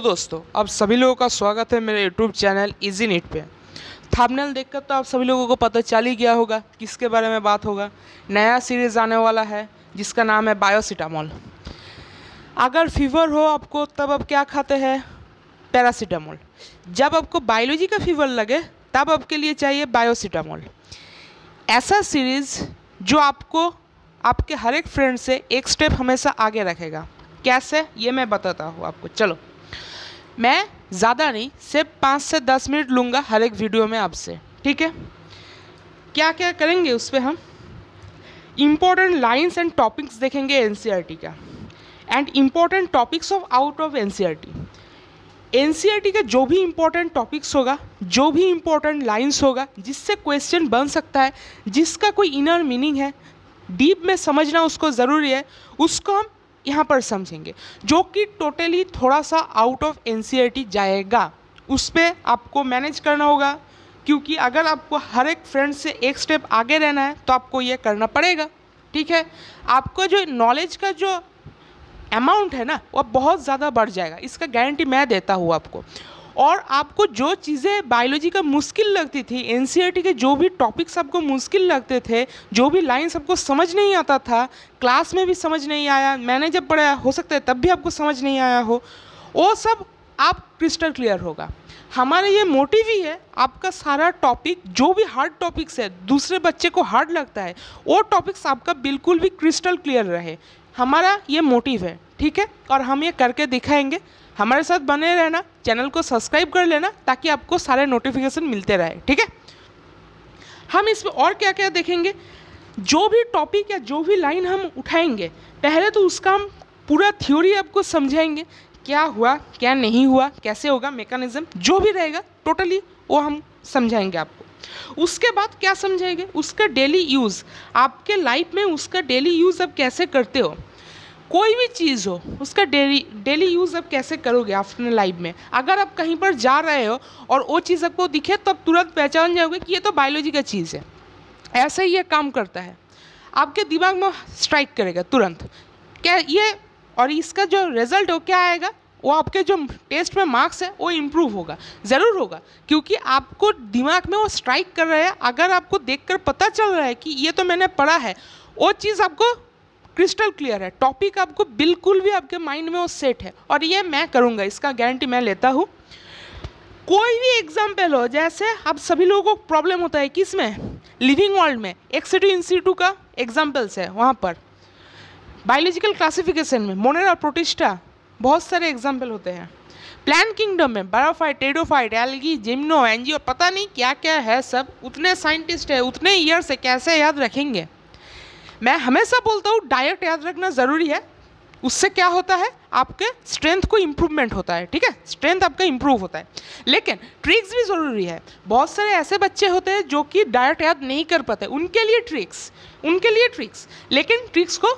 दोस्तों, आप सभी लोगों का स्वागत है मेरे YouTube चैनल इजी नीट पे। थंबनेल देखकर तो आप सभी लोगों को पता चल ही गया होगा किसके बारे में बात होगा। नया सीरीज़ आने वाला है जिसका नाम है बायोसिटामॉल। अगर फीवर हो आपको तब आप क्या खाते हैं? पैरासीटामोल। जब आपको बायोलॉजी का फीवर लगे तब आपके लिए चाहिए बायोसिटामॉल। ऐसा सीरीज़ जो आपको आपके हर एक फ्रेंड से एक स्टेप हमेशा आगे रखेगा। कैसे, ये मैं बताता हूँ आपको। चलो, मैं ज़्यादा नहीं, सिर्फ 5 से 10 मिनट लूँगा हर एक वीडियो में आपसे, ठीक है? क्या क्या करेंगे उस पर हम इम्पोर्टेंट लाइंस एंड टॉपिक्स देखेंगे एनसीईआरटी का, and important topics of out of NCERT. NCERT का जो भी इम्पोर्टेंट टॉपिक्स होगा, जो भी इम्पोर्टेंट लाइंस होगा जिससे क्वेश्चन बन सकता है, जिसका कोई इनर मीनिंग है, डीप में समझना उसको ज़रूरी है, उसको हम यहाँ पर समझेंगे। जो कि टोटली थोड़ा सा आउट ऑफ एनसीईआरटी जाएगा, उस पर आपको मैनेज करना होगा, क्योंकि अगर आपको हर एक फ्रेंड से एक स्टेप आगे रहना है तो आपको ये करना पड़ेगा, ठीक है? आपको जो नॉलेज का जो अमाउंट है ना, वह बहुत ज़्यादा बढ़ जाएगा, इसका गारंटी मैं देता हूँ आपको। और आपको जो चीज़ें बायोलॉजी का मुश्किल लगती थी, एनसीईआरटी के जो भी टॉपिक्स आपको मुश्किल लगते थे, जो भी लाइंस आपको समझ नहीं आता था, क्लास में भी समझ नहीं आया, मैंने जब पढ़ाया हो सकता है तब भी आपको समझ नहीं आया हो, वो सब आप क्रिस्टल क्लियर होगा। हमारा ये मोटिव ही है, आपका सारा टॉपिक, जो भी हार्ड टॉपिक्स है, दूसरे बच्चे को हार्ड लगता है, वो टॉपिक्स आपका बिल्कुल भी क्रिस्टल क्लियर रहे। हमारा ये मोटिव है, ठीक है? और हम ये करके दिखाएंगे। हमारे साथ बने रहना, चैनल को सब्सक्राइब कर लेना ताकि आपको सारे नोटिफिकेशन मिलते रहे, ठीक है? हम इसमें और क्या क्या देखेंगे, जो भी टॉपिक या जो भी लाइन हम उठाएंगे, पहले तो उसका हम पूरा थ्योरी आपको समझाएंगे, क्या हुआ क्या नहीं हुआ, कैसे होगा, मैकेनिज्म जो भी रहेगा टोटली वो हम समझाएंगे आपको। उसके बाद क्या समझाएंगे, उसका डेली यूज़, आपके लाइफ में उसका डेली यूज़ आप कैसे करते हो, कोई भी चीज़ हो उसका डेली यूज़ आप कैसे करोगे अपने लाइफ में। अगर आप कहीं पर जा रहे हो और वो चीज़ आपको दिखे तो आप तुरंत पहचान जाओगे कि ये तो बायोलॉजी का चीज़ है। ऐसे ही ये काम करता है, आपके दिमाग में स्ट्राइक करेगा तुरंत क्या ये, और इसका जो रिज़ल्ट हो क्या आएगा, वो आपके जो टेस्ट में मार्क्स है वो इम्प्रूव होगा, ज़रूर होगा, क्योंकि आपको दिमाग में वो स्ट्राइक कर रहा है। अगर आपको देखकर पता चल रहा है कि ये तो मैंने पढ़ा है, वो चीज़ आपको क्रिस्टल क्लियर है, टॉपिक आपको बिल्कुल भी आपके माइंड में वो सेट है, और ये मैं करूँगा, इसका गारंटी मैं लेता हूँ। कोई भी एग्जाम्पल हो, जैसे आप सभी लोगों को प्रॉब्लम होता है किस में, लिविंग वर्ल्ड में, एक्स2 इन2 का एग्जाम्पल्स है, वहाँ पर बायोलॉजिकल क्लासिफिकेशन में मोनेरा, प्रोटिस्टा, बहुत सारे एग्जाम्पल होते हैं। प्लांट किंगडम में बैरोफाइट, टेरिडोफाइट, एल्गी, जिम्नो, एंजियो, पता नहीं क्या क्या है सब, उतने साइंटिस्ट है, उतने ईयर से कैसे याद रखेंगे? मैं हमेशा बोलता हूँ डाइट याद रखना ज़रूरी है, उससे क्या होता है, आपके स्ट्रेंथ को इम्प्रूवमेंट होता है, ठीक है? स्ट्रेंथ आपका इम्प्रूव होता है, लेकिन ट्रिक्स भी ज़रूरी है। बहुत सारे ऐसे बच्चे होते हैं जो कि डाइट याद नहीं कर पाते, उनके लिए ट्रिक्स, लेकिन ट्रिक्स को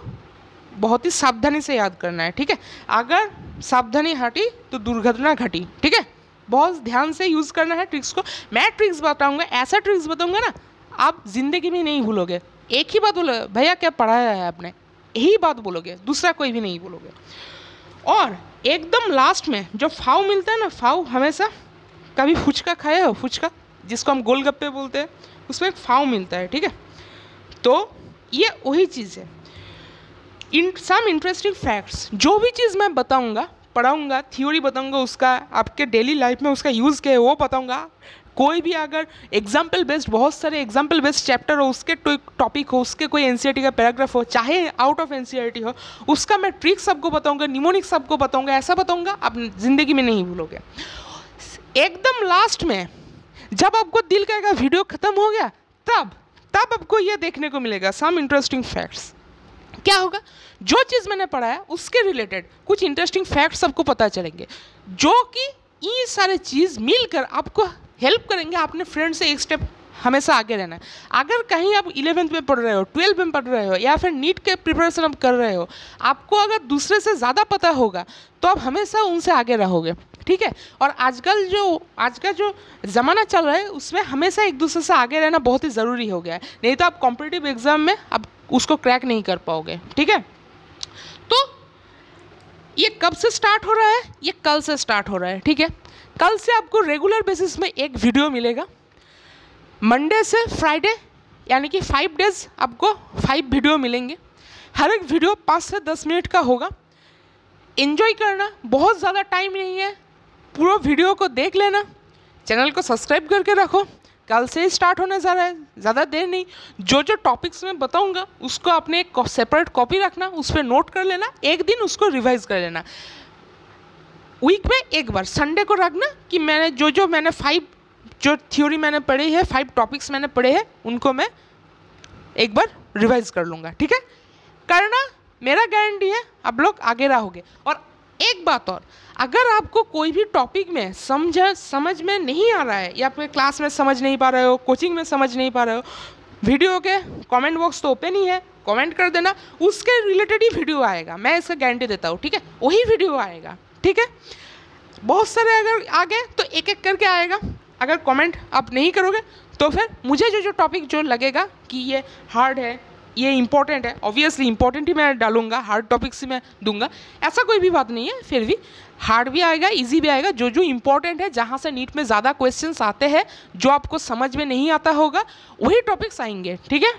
बहुत ही सावधानी से याद करना है, ठीक है? अगर सावधानी हटी तो दुर्घटना घटी, ठीक है? बहुत ध्यान से यूज़ करना है ट्रिक्स को। मैं ट्रिक्स बताऊँगा, ऐसा ट्रिक्स बताऊँगा ना आप ज़िंदगी में नहीं भूलोगे। एक ही बात बोलो, भैया क्या पढ़ाया है आपने, यही बात बोलोगे, दूसरा कोई भी नहीं बोलोगे। और एकदम लास्ट में जो फाव मिलता है ना, फाव हमेशा, कभी फुचका खाए हो, फुचका जिसको हम गोलगप्पे बोलते हैं, उसमें एक फाव मिलता है, ठीक है? तो ये वही चीज़ है। सम इंटरेस्टिंग फैक्ट्स, जो भी चीज़ मैं बताऊँगा, पढ़ाऊँगा, थ्योरी बताऊँगा, उसका आपके डेली लाइफ में उसका यूज़ क्या है वो बताऊँगा। कोई भी अगर एग्जाम्पल बेस्ड, बहुत सारे एग्जाम्पल बेस्ड चैप्टर हो, उसके टॉपिक हो, उसके कोई एनसीईआरटी का पैराग्राफ हो, चाहे आउट ऑफ एनसीईआरटी हो, उसका मैं ट्रिक्स सबको बताऊंगा, निमोनिक्स सबको बताऊंगा, ऐसा बताऊंगा आप ज़िंदगी में नहीं भूलोगे। एकदम लास्ट में जब आपको दिल करेगा वीडियो ख़त्म हो गया, तब आपको ये देखने को मिलेगा सम इंटरेस्टिंग फैक्ट्स। क्या होगा, जो चीज़ मैंने पढ़ा है उसके रिलेटेड कुछ इंटरेस्टिंग फैक्ट्स सबको पता चलेंगे, जो कि ये सारे चीज़ मिलकर आपको हेल्प करेंगे अपने फ्रेंड से एक स्टेप हमेशा आगे रहना है। अगर कहीं आप 11th में पढ़ रहे हो, 12th में पढ़ रहे हो, या फिर नीट के प्रिपरेशन आप कर रहे हो, आपको अगर दूसरे से ज़्यादा पता होगा तो आप हमेशा उनसे आगे रहोगे, ठीक है? और आज का जो ज़माना चल रहा है उसमें हमेशा एक दूसरे से आगे रहना बहुत ही ज़रूरी हो गया है, नहीं तो आप कॉम्पिटिटिव एग्ज़ाम में आप उसको क्रैक नहीं कर पाओगे, ठीक है? तो ये कब से स्टार्ट हो रहा है? ये कल से स्टार्ट हो रहा है, ठीक है। कल से आपको रेगुलर बेसिस में एक वीडियो मिलेगा, मंडे से फ्राइडे, यानी कि 5 डेज आपको 5 वीडियो मिलेंगे। हर एक वीडियो 5 से 10 मिनट का होगा। एंजॉय करना, बहुत ज़्यादा टाइम नहीं है, पूरा वीडियो को देख लेना, चैनल को सब्सक्राइब करके रखो। कल से ही स्टार्ट होने जा रहा है, ज़्यादा देर नहीं। जो जो टॉपिक्स मैं बताऊंगा उसको अपने एक सेपरेट कॉपी रखना, उस पर नोट कर लेना, एक दिन उसको रिवाइज कर लेना। वीक में एक बार संडे को रखना कि मैंने जो मैंने 5 जो थ्योरी मैंने पढ़ी है, 5 टॉपिक्स मैंने पढ़े हैं, उनको मैं एक बार रिवाइज कर लूँगा, ठीक है। करना, मेरा गारंटी है आप लोग आगे रहोगे। और एक बात और, अगर आपको कोई भी टॉपिक में समझ में नहीं आ रहा है, या फिर क्लास में समझ नहीं पा रहे हो, कोचिंग में समझ नहीं पा रहे हो, वीडियो के कमेंट बॉक्स तो ओपन ही है, कमेंट कर देना, उसके रिलेटेड ही वीडियो आएगा, मैं इसका गारंटी देता हूँ, ठीक है। वही वीडियो आएगा, ठीक है। बहुत सारे अगर आ गए तो एक एक करके आएगा। अगर कमेंट आप नहीं करोगे तो फिर मुझे जो टॉपिक जो लगेगा कि ये हार्ड है, ये इंपॉर्टेंट है, ऑब्वियसली इंपॉर्टेंट ही मैं डालूंगा, हार्ड टॉपिक्स ही मैं दूंगा, ऐसा कोई भी बात नहीं है। फिर भी हार्ड भी आएगा, इजी भी आएगा। जो इंपॉर्टेंट है, जहाँ से नीट में ज़्यादा क्वेश्चंस आते हैं, जो आपको समझ में नहीं आता होगा, वही टॉपिक्स आएंगे, ठीक है।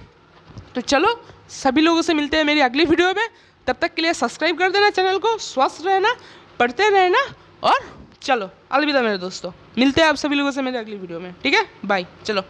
तो चलो, सभी लोगों से मिलते हैं मेरी अगली वीडियो में। तब तक के लिए सब्सक्राइब कर देना चैनल को, स्वस्थ रहना, पढ़ते रहना, और चलो अलविदा मेरे दोस्तों। मिलते हैं आप सभी लोगों से मेरे अगली वीडियो में, ठीक है। बाय, चलो।